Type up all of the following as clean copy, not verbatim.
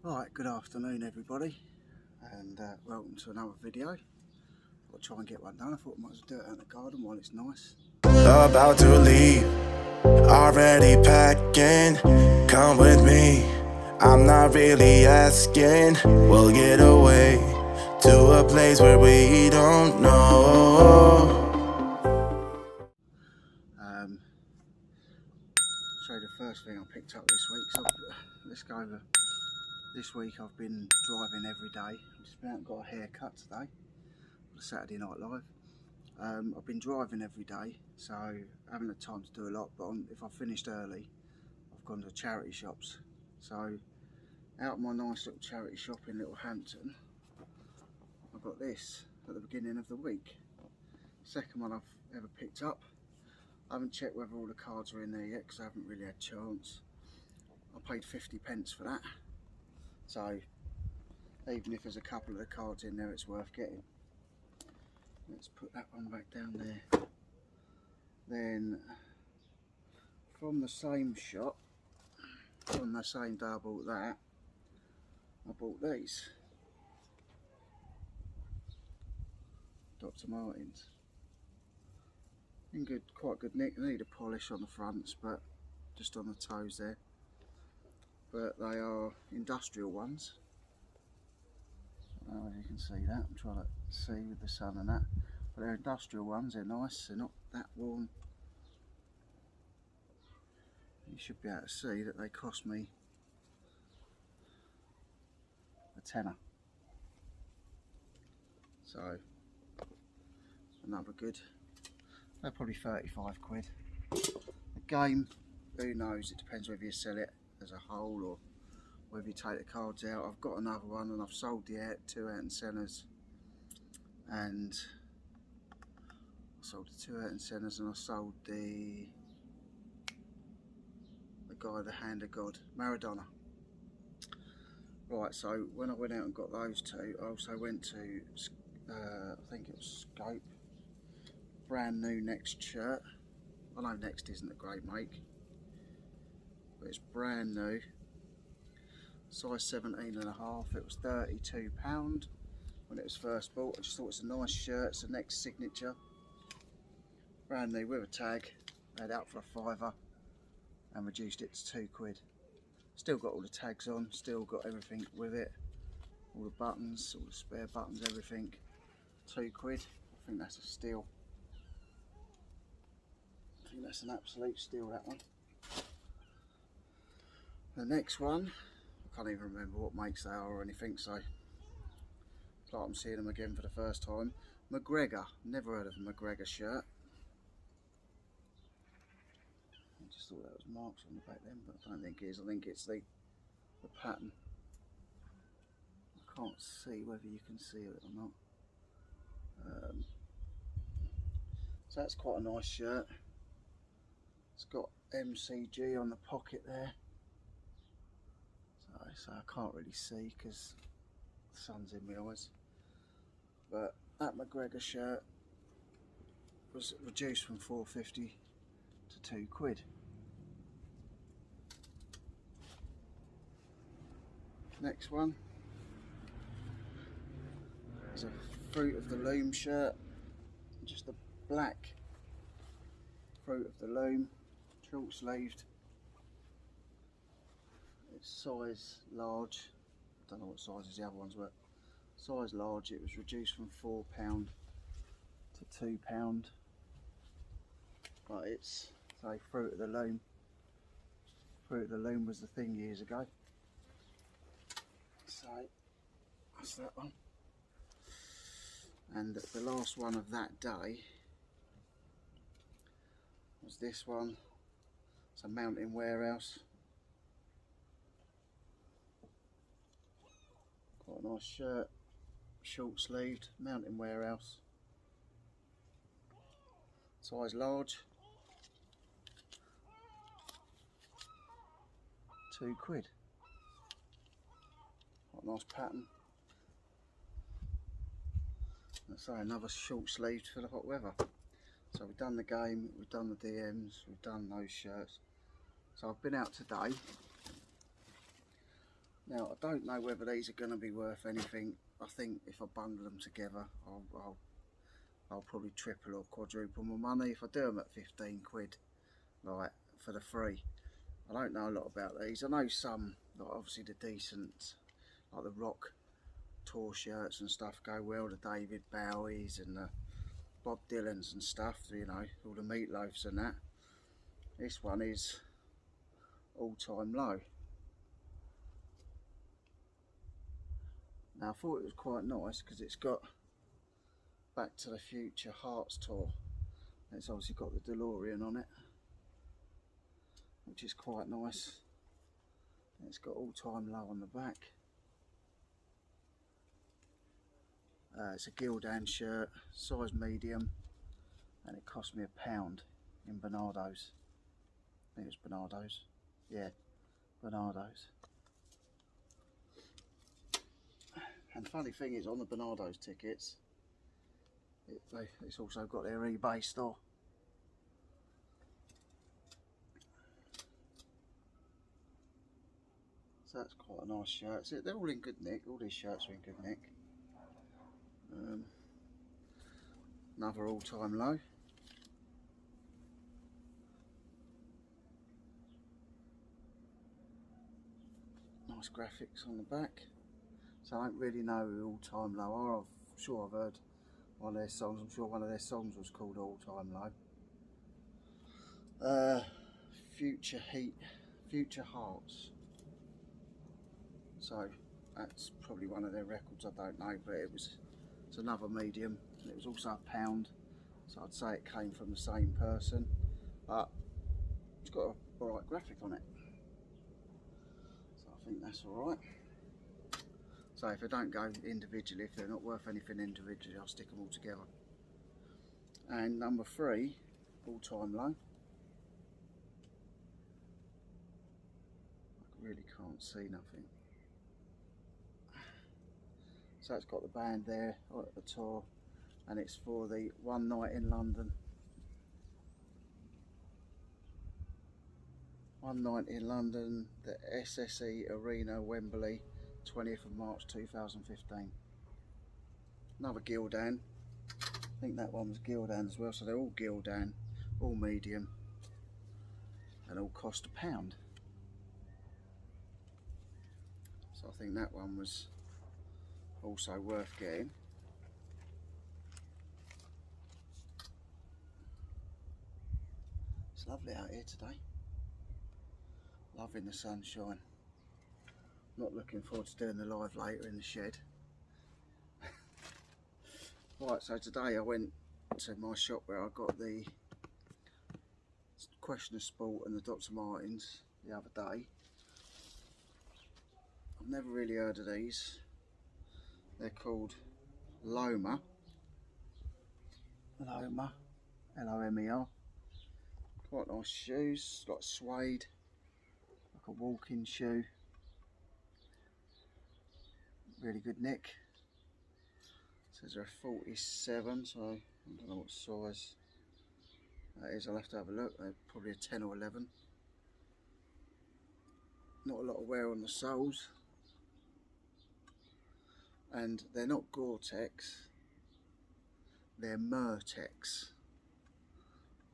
Right, good afternoon everybody, and welcome to another video. I'll try and get one done. I thought I might as well do it out in the garden while it's nice. About to leave, already packing. Come with me, I'm not really asking. We'll get away to a place where we don't know. So the first thing I picked up this week, so let's go over. This week I've been driving every day. I've just been out and got a haircut today for Saturday Night Live. I've been driving every day, so I haven't had time to do a lot, but if I finished early, I've gone to charity shops. So out of my nice little charity shop in Little Hampton, I got this at the beginning of the week. Second one I've ever picked up. I haven't checked whether all the cards are in there yet because I haven't really had a chance. I paid 50p for that, so even if there's a couple of the cards in there, it's worth getting. Let's put that one back down there. Then from the same shop, on the same day I bought that, I bought these Dr. Martens. In quite good nick. They need a polish on the fronts, but just on the toes there. But they are industrial ones. I don't know if you can see that. I'm trying to see with the sun and that. But they're industrial ones. They're nice. They're not that worn. You should be able to see that they cost me a tenner. So another good. They're probably 35 quid. The game, who knows, it depends whether you sell it as a whole or whether you take the cards out. I've got another one and I've sold the two Ayrton Sennas, and I sold the two Ayrton Sennas, and I sold the guy, the Hand of God, Maradona. Right, so when I went out and got those two, I also went to, I think it was Scope. Brand new Next shirt. I know Next isn't a great make, but it's brand new. Size 17.5. It was £32 when it was first bought. I just thought it's a nice shirt. It's a Next signature. Brand new with a tag. I had it out for a £5 and reduced it to 2 quid. Still got all the tags on. Still got everything with it. All the buttons, all the spare buttons, everything. 2 quid. I think that's a steal. I think that's an absolute steal, that one. The next one, I can't even remember what makes they are or anything, so it's like I'm seeing them again for the first time. McGregor, never heard of a McGregor shirt. I just thought that was marks on the back then, but I don't think it is. I think it's the pattern. I can't see whether you can see it or not. So that's quite a nice shirt. It's got MCG on the pocket there. So I can't really see because the sun's in my eyes. But that McGregor shirt was reduced from £4.50 to 2 quid. Next one is a Fruit of the Loom shirt. Just a black Fruit of the Loom, short sleeved. It's size large. I don't know what sizes the other ones were. Size large. It was reduced from £4 to £2. But it's, say, Fruit of the Loom. Fruit of the Loom was the thing years ago. So that's that one. And the last one of that day was this one. It's a Mountain Warehouse. Quite a nice shirt, short sleeved, Mountain Warehouse. Size large. 2 quid. Quite a nice pattern. Let's say another short sleeved for the hot weather. So we've done the game, we've done the DMs, we've done those shirts. So I've been out today Now, I don't know whether these are going to be worth anything. I think if I bundle them together, I'll probably triple or quadruple my money if I do them at 15 quid, like for the free. I don't know a lot about these. I know some, like obviously the decent, like the Rock tour shirts and stuff go well, the David Bowies and the Bob Dylans and stuff, you know, all the Meatloafs and that. This one is all-time low. Now I thought it was quite nice because it's got Back to the Future Hearts tour. It's obviously got the DeLorean on it, which is quite nice. It's got all-time low on the back. It's a Gildan shirt, size medium, and it cost me £1 in Bernardo's. I think it was Bernardo's. Yeah, Bernardo's. And the funny thing is, on the Bernardo's tickets, it's also got their eBay store. So that's quite a nice shirt. So they're all in good nick. All these shirts are in good nick. Another all-time low. Nice graphics on the back. So I don't really know who All-Time Low are. I'm sure I've heard one of their songs. I'm sure one of their songs was called All-Time Low. Future Heat, Future Hearts. So that's probably one of their records. I don't know, but it's another medium. It was also £1, so I'd say it came from the same person, but it's got a alright graphic on it, so I think that's alright. So if I don't go individually, if they're not worth anything individually, I'll stick them all together. And number 3, all-time low. I really can't see nothing. So it's got the band there at the tour, and it's for the One Night in London. One Night in London, the SSE Arena, Wembley, 20th of March 2015. Another Gildan. I think that one was Gildan as well, so they're all Gildan, all medium, and all cost £1. So I think that one was also worth getting. It's lovely out here today. Loving the sunshine. Not looking forward to doing the live later in the shed. Right, so today I went to my shop where I got the Question of Sport and the Dr. Martens the other day. I've never really heard of these. They're called Loma. Loma, L-O-M-E-R. Quite nice shoes, like suede, like a walking shoe. Really good nick. Says they're a 47, so I don't know what size that is. I'll have to have a look. They're probably a 10 or 11. Not a lot of wear on the soles, and they're not Gore-Tex. They're Murtex.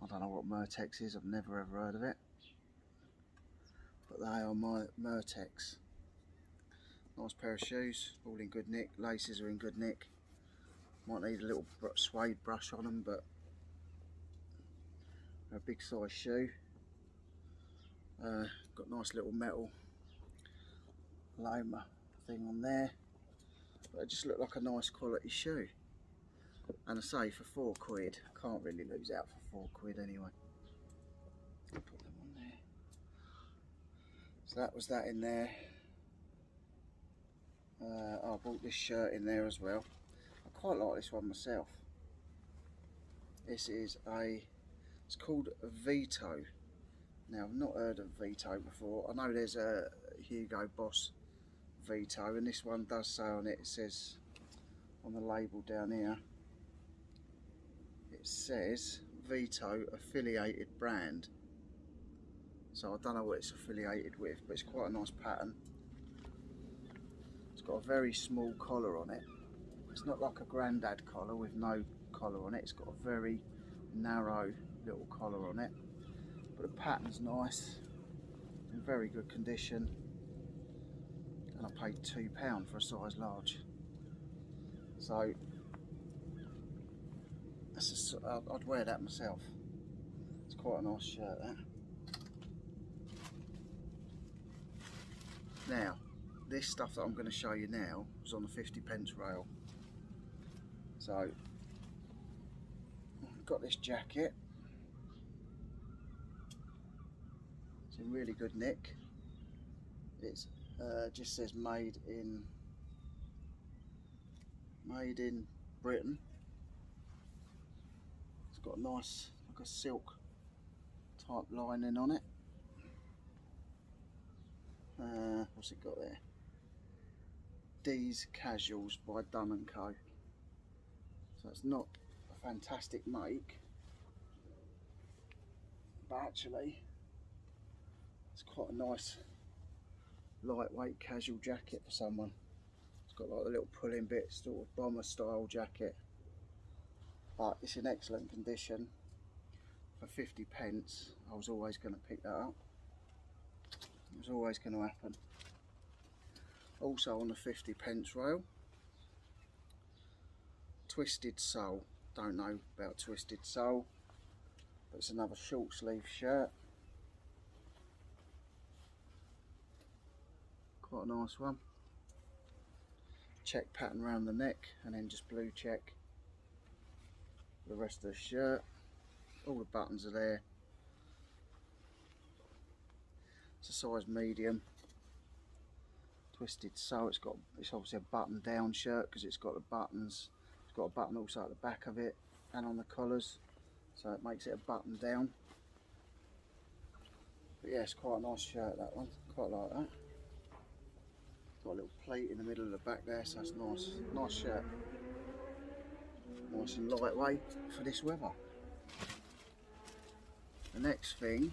I don't know what Murtex is. I've never ever heard of it, but they are my Murtex. Nice pair of shoes, all in good nick. Laces are in good nick. Might need a little suede brush on them, but they're a big size shoe. Got nice little metal Loma thing on there, but it just looked like a nice quality shoe. And I say, for £4, can't really lose out for £4 anyway. Put them on there. So that was that in there. I bought this shirt in there as well. I quite like this one myself. This is it's called Vito. Now, I've not heard of Vito before. I know there's a Hugo Boss Vito, and this one does say on it, it says on the label down here, it says Vito affiliated brand. So I don't know what it's affiliated with, but it's quite a nice pattern. It's got a very small collar on it. It's not like a Grandad collar with no collar on it. It's got a very narrow little collar on it, but the pattern's nice, in very good condition, and I paid £2 for a size large. So I'd wear that myself. It's quite a nice shirt, that. Now, this stuff that I'm going to show you now was on the 50p rail. So I've got this jacket. It's in really good nick. It's just says made in Britain. It's got a nice, like a silk type lining on it. What's it got there? D's Casuals by Dunn & Co. So it's not a fantastic make, but actually it's quite a nice lightweight casual jacket for someone. It's got like the little pulling bits, sort of bomber style jacket, but it's in excellent condition. For 50p, I was always going to pick that up. It was always going to happen. Also on the 50p rail, Twisted Soul. Don't know about Twisted Soul, but it's another short sleeve shirt. Quite a nice one. Check pattern around the neck, and then just blue check the rest of the shirt. All the buttons are there. It's a size medium. Twisted Soul. It's obviously a button down shirt because it's got the buttons. It's got a button also at the back of it and on the collars, so it makes it a button down. But yeah, it's quite a nice shirt, that one. Quite like that. Got a little plate in the middle of the back there, so it's nice. Nice shirt. Nice and lightweight for this weather. The next thing,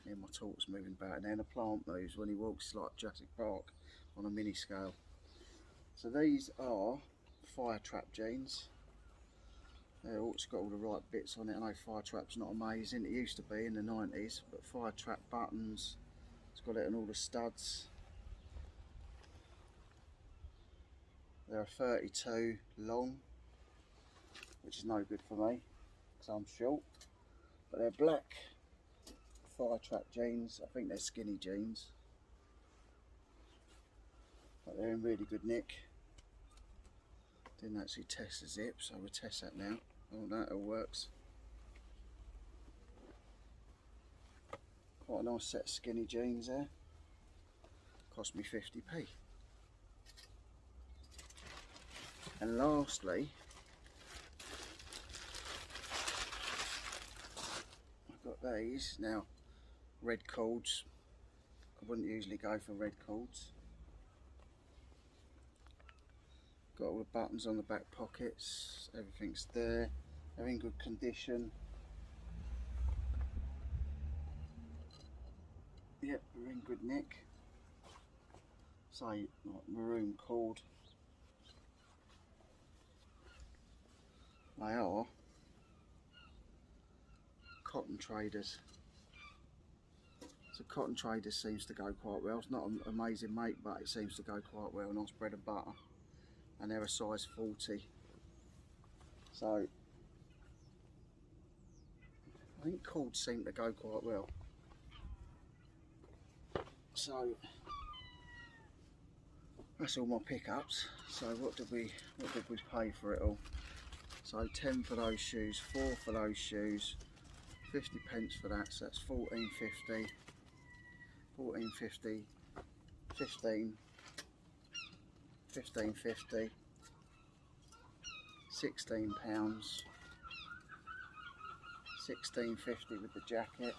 yeah, my tortoise moving about, and then the plant moves when he walks like Jurassic Park on a mini scale. So these are Fire Trap jeans. It's got all the right bits on it. I know Fire Trap's not amazing. It used to be in the 90s, but Fire Trap buttons. It's got it in all the studs. They're 32 long, which is no good for me because I'm short. But they're black Fire Trap jeans. I think they're skinny jeans, but they're in really good nick. Didn't actually test the zip, so we'll test that now. Oh no, it all works. Quite a nice set of skinny jeans there. Cost me 50p. And lastly, I've got these. Now, red cords. I wouldn't usually go for red cords. Got all the buttons on the back pockets, everything's there, they're in good condition. Yep, they're in good nick. Say, like maroon cord. They are Cotton Traders. So Cotton Traders seems to go quite well. It's not an amazing make, but it seems to go quite well. Nice bread and butter. And they're a size 40. So I think cords seem to go quite well. So that's all my pickups. So what did we pay for it all? So 10 for those shoes, 4 for those shoes, 50p for that, so that's 14.50, 14.50, 15, 15.50, £16, 16.50 with the jacket,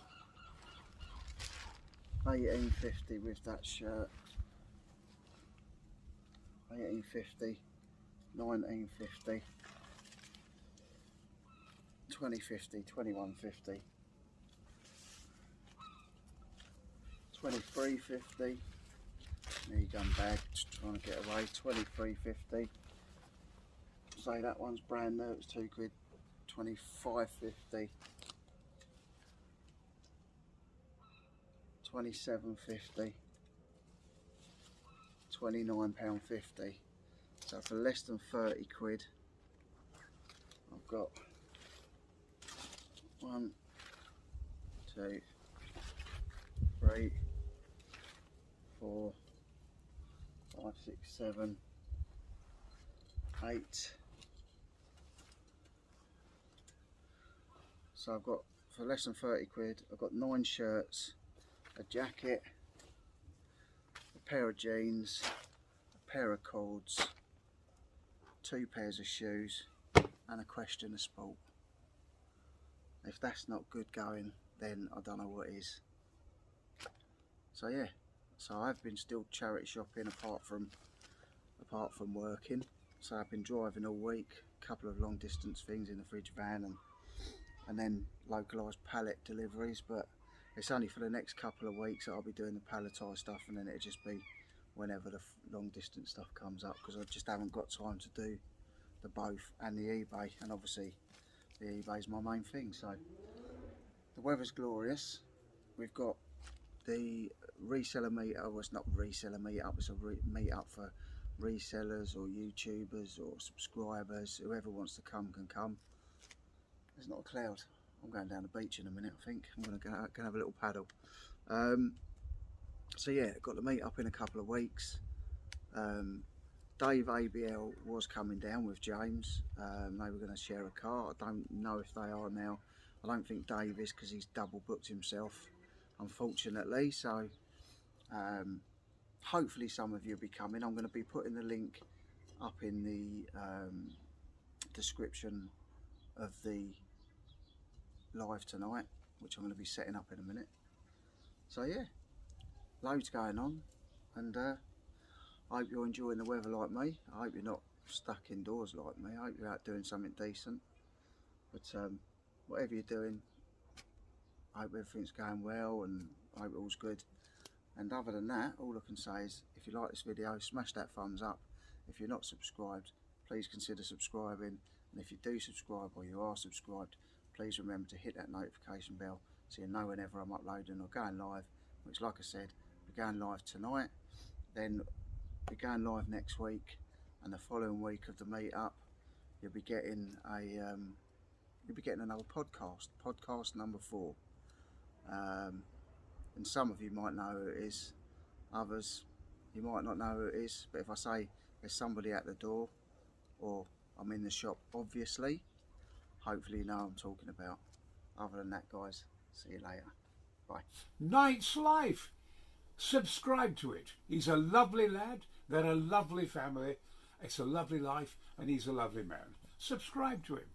18.50 with that shirt, 18.50, 19.50, 20.50, 21.50, 23.50, knee gun bag, just trying to get away. 23.50. Say that one's brand new, it's £2. 25.50. 27.50. £29.50. So for less than 30 quid, I've got 1, 2, 3, 4, 5, 6, 7, 8. So I've got, for less than 30 quid, I've got 9 shirts, a jacket, a pair of jeans, a pair of cords, 2 pairs of shoes, and a question of sport. If that's not good going, then I don't know what is. So yeah, so I've been still charity shopping apart from working. So I've been driving all week, a couple of long distance things in the fridge van, and then localised pallet deliveries, but it's only for the next couple of weeks that I'll be doing the palletised stuff, and then it'll just be whenever the long distance stuff comes up, because I just haven't got time to do the both and the eBay, and obviously the eBay is my main thing. So the weather's glorious. We've got the reseller meetup. Well, it's not reseller meetup, it's a meetup for resellers or YouTubers or subscribers. Whoever wants to come can come. There's not a cloud. I'm going down the beach in a minute, I think. I'm going to go have a little paddle. So yeah, got the meet up in a couple of weeks. Dave ABL was coming down with James. They were going to share a car. I don't know if they are now. I don't think Dave is, because he's double booked himself, unfortunately. So hopefully some of you will be coming. I'm going to be putting the link up in the description of the live tonight, which I'm going to be setting up in a minute. So yeah, loads going on, and I hope you're enjoying the weather like me. I hope you're not stuck indoors like me. I hope you're out doing something decent. But whatever you're doing, I hope everything's going well, and I hope all's good. And other than that, all I can say is, if you like this video, smash that thumbs up. If you're not subscribed, please consider subscribing. And if you do subscribe, or you are subscribed, please remember to hit that notification bell so you know whenever I'm uploading or going live, which, like I said, we're going live tonight, then we're going live next week, and the following week of the meetup, you'll be getting another podcast number 4. And some of you might know who it is, others you might not know who it is, but if I say there's somebody at the door, or I'm in the shop, obviously, hopefully you know what I'm talking about. Other than that, guys, see you later. Bye. Knight's Life. Subscribe to it. He's a lovely lad. They're a lovely family. It's a lovely life, and he's a lovely man. Subscribe to him.